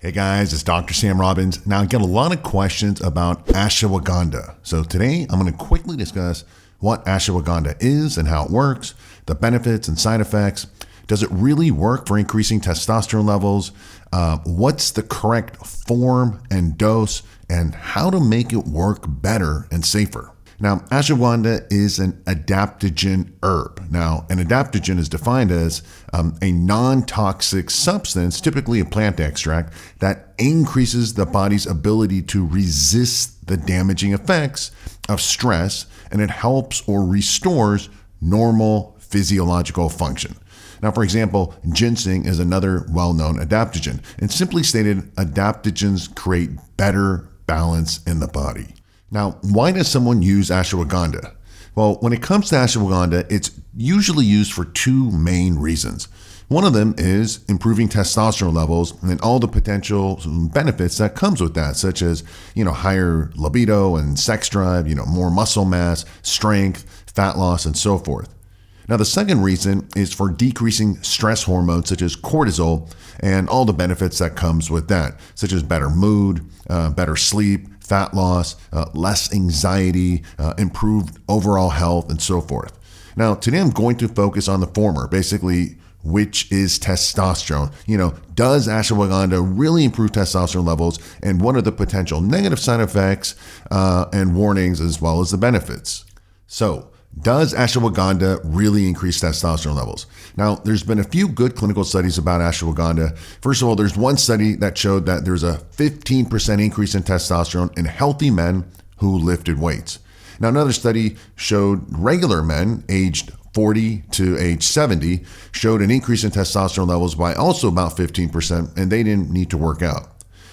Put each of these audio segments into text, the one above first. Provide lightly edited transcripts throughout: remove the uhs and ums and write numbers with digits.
Hey guys, it's Dr. Sam Robbins. Now I get a lot of questions about ashwagandha. So today I'm going to quickly discuss what ashwagandha is and how it works, the benefits and side effects. Does it really work for increasing testosterone levels? What's the correct form and dose, and how to make it work better and safer? Now, ashwagandha is an adaptogen herb. Now, an adaptogen is defined as a non-toxic substance, typically a plant extract, that increases the body's ability to resist the damaging effects of stress, and it helps or restores normal physiological function. Now, for example, ginseng is another well-known adaptogen. And simply stated, adaptogens create better balance in the body. Now, why does someone use ashwagandha? Well, when it comes to ashwagandha, it's usually used for two main reasons. One of them is improving testosterone levels and all the potential benefits that comes with that, such as, higher libido and sex drive, more muscle mass, strength, fat loss, and so forth. Now, the second reason is for decreasing stress hormones such as cortisol and all the benefits that comes with that, such as better mood, better sleep, fat loss, less anxiety, improved overall health, and so forth. Now, today I'm going to focus on the former, basically, which is testosterone. Does ashwagandha really improve testosterone levels, and what are the potential negative side effects and warnings, as well as the benefits? So, does ashwagandha really increase testosterone levels? Now, there's been a few good clinical studies about ashwagandha. First of all, there's one study that showed that there's a 15% increase in testosterone in healthy men who lifted weights. Now, another study showed regular men aged 40 to age 70 showed an increase in testosterone levels by also about 15%, and they didn't need to work out.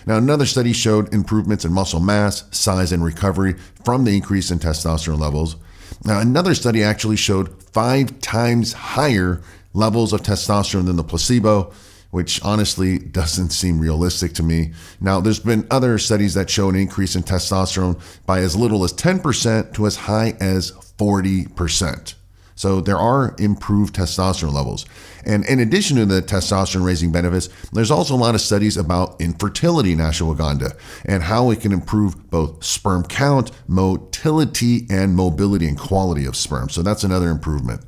Now, another study showed improvements in muscle mass, size, and recovery from the increase in testosterone levels. Now, another study actually showed 5 times higher levels of testosterone than the placebo, which honestly doesn't seem realistic to me. Now, there's been other studies that show an increase in testosterone by as little as 10% to as high as 40%. So there are improved testosterone levels. And in addition to the testosterone raising benefits, there's also a lot of studies about infertility in ashwagandha and how it can improve both sperm count, motility, and mobility and quality of sperm. So that's another improvement.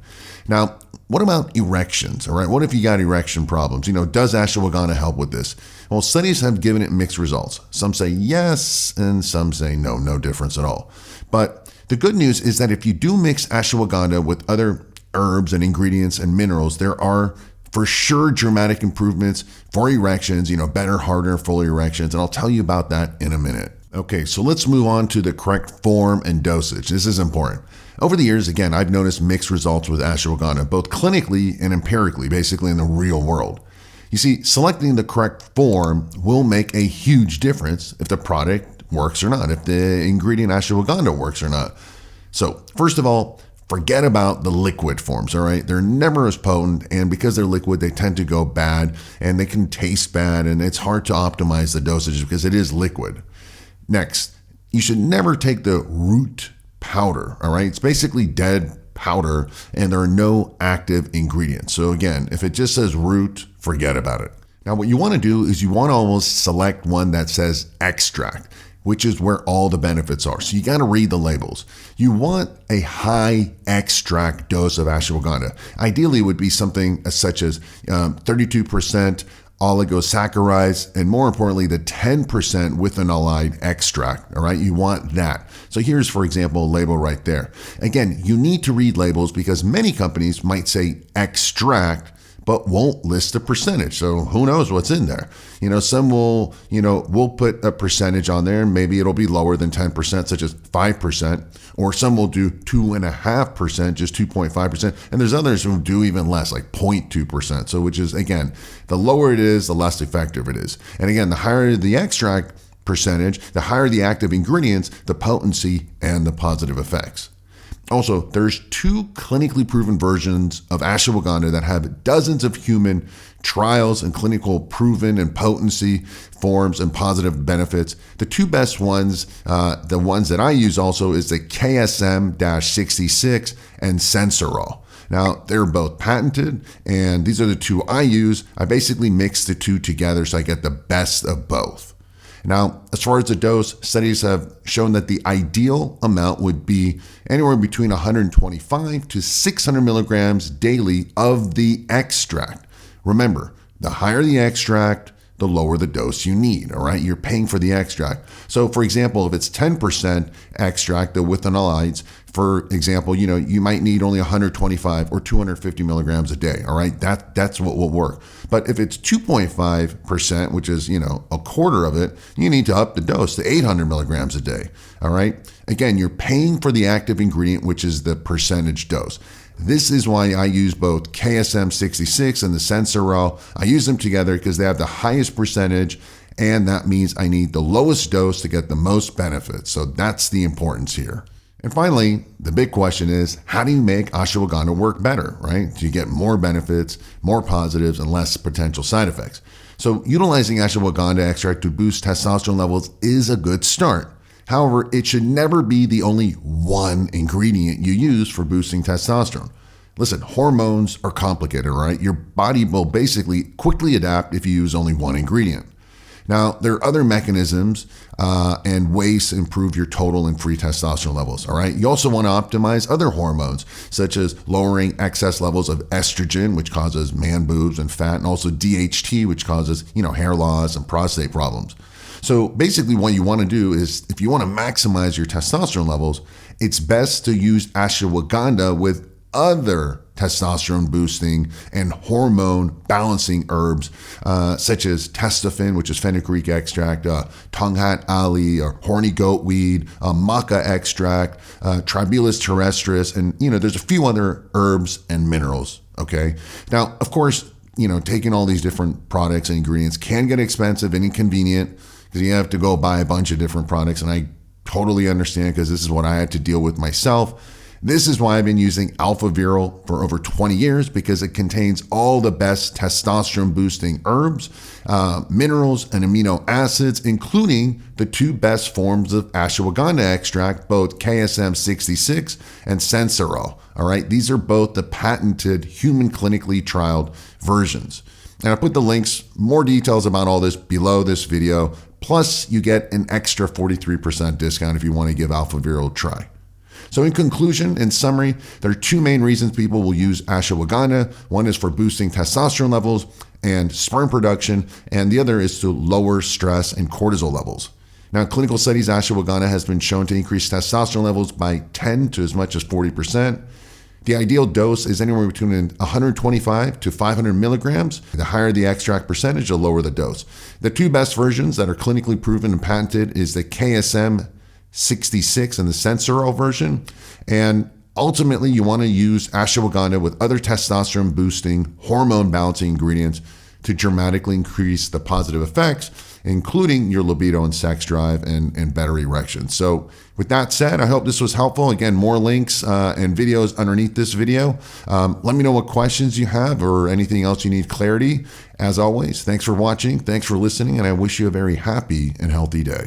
Now, what about erections? All right, what if you got erection problems? Does ashwagandha help with this? Well, studies have given it mixed results. Some say yes, and some say no difference at all. But the good news is that if you do mix ashwagandha with other herbs and ingredients and minerals, there are for sure dramatic improvements for erections, better, harder, fuller erections. And I'll tell you about that in a minute. Okay, so let's move on to the correct form and dosage. This is important. Over the years, again, I've noticed mixed results with ashwagandha, both clinically and empirically, basically in the real world. You see, selecting the correct form will make a huge difference if the product works or not, if the ingredient ashwagandha works or not. So first of all, forget about the liquid forms, all right? They're never as potent, and because they're liquid, they tend to go bad, and they can taste bad, and it's hard to optimize the dosage because it is liquid. Next, you should never take the root powder, all right? It's basically dead powder, and there are no active ingredients. So again, if it just says root, forget about it. Now, what you want to do is you want to almost select one that says extract, which is where all the benefits are. So you got to read the labels. You want a high extract dose of ashwagandha. Ideally, it would be something such as 32% oligosaccharides, and more importantly, the 10% withanolide extract. All right, you want that. So here's, for example, a label right there. Again, you need to read labels because many companies might say extract, but won't list the percentage. So who knows what's in there? Some will, we'll put a percentage on there and maybe it'll be lower than 10%, such as 5%, or some will do 2.5%, just 2.5%. And there's others who will do even less, like 0.2%. So which is, again, the lower it is, the less effective it is. And again, the higher the extract percentage, the higher the active ingredients, the potency and the positive effects. Also, there's 2 clinically proven versions of ashwagandha that have dozens of human trials and clinical proven and potency forms and positive benefits. The 2 best ones, the ones that I use also, is the KSM-66 and Sensorol. Now, they're both patented, and these are the two I use. I basically mix the two together so I get the best of both. Now, as far as the dose, studies have shown that the ideal amount would be anywhere between 125 to 600 milligrams daily of the extract. Remember, the higher the extract, the lower the dose you need, all right? You're paying for the extract. So for example, if it's 10% extract, the withanolides, for example, you might need only 125 or 250 milligrams a day, all right? That's what will work. But if it's 2.5%, which is, a quarter of it, you need to up the dose to 800 milligrams a day, all right? Again, you're paying for the active ingredient, which is the percentage dose. This is why I use both 𝗂𝗫66 and the Sensorel. I use them together because they have the highest percentage, and that means I need the lowest dose to get the most benefits. So that's the importance here. And finally, the big question is, how do you make ashwagandha work better, right? Do you get more benefits, more positives, and less potential side effects? So utilizing ashwagandha extract to boost testosterone levels is a good start. However, it should never be the only one ingredient you use for boosting testosterone. Listen, hormones are complicated, right? Your body will basically quickly adapt if you use only one ingredient. Now, there are other mechanisms and ways to improve your total and free testosterone levels, all right? You also want to optimize other hormones, such as lowering excess levels of estrogen, which causes man boobs and fat, and also DHT, which causes, hair loss and prostate problems. So basically what you want to do is, if you want to maximize your testosterone levels, it's best to use ashwagandha with other testosterone boosting and hormone balancing herbs, such as testofen, which is fenugreek extract, tongat ali or horny goat weed, maca extract, Tribulus terrestris, and there's a few other herbs and minerals. Okay. Now, of course, taking all these different products and ingredients can get expensive and inconvenient, because you have to go buy a bunch of different products, and I totally understand, because this is what I had to deal with myself. This is why I've been using AlphaViril for over 20 years, because it contains all the best testosterone boosting herbs, minerals, and amino acids, including the two best forms of ashwagandha extract, both 𝗂𝗫66 and Sensorel. All right, these are both the patented human clinically trialed versions. And I put the links, more details about all this below this video. Plus, you get an extra 43% discount if you want to give AlphaViril a try. So in conclusion, in summary, there are two main reasons people will use ashwagandha. One is for boosting testosterone levels and sperm production, and the other is to lower stress and cortisol levels. Now, in clinical studies, ashwagandha has been shown to increase testosterone levels by 10 to as much as 40%. The ideal dose is anywhere between 125 to 500 milligrams. The higher the extract percentage, the lower the dose. The two best versions that are clinically proven and patented is the 𝗂𝗫66 and the Sensorel version. And ultimately, you want to use ashwagandha with other testosterone boosting, hormone balancing ingredients to dramatically increase the positive effects, including your libido and sex drive and better erection. So with that said, I hope this was helpful. Again, more links and videos underneath this video. Let me know what questions you have or anything else you need clarity. As always, thanks for watching, thanks for listening, and I wish you a very happy and healthy day.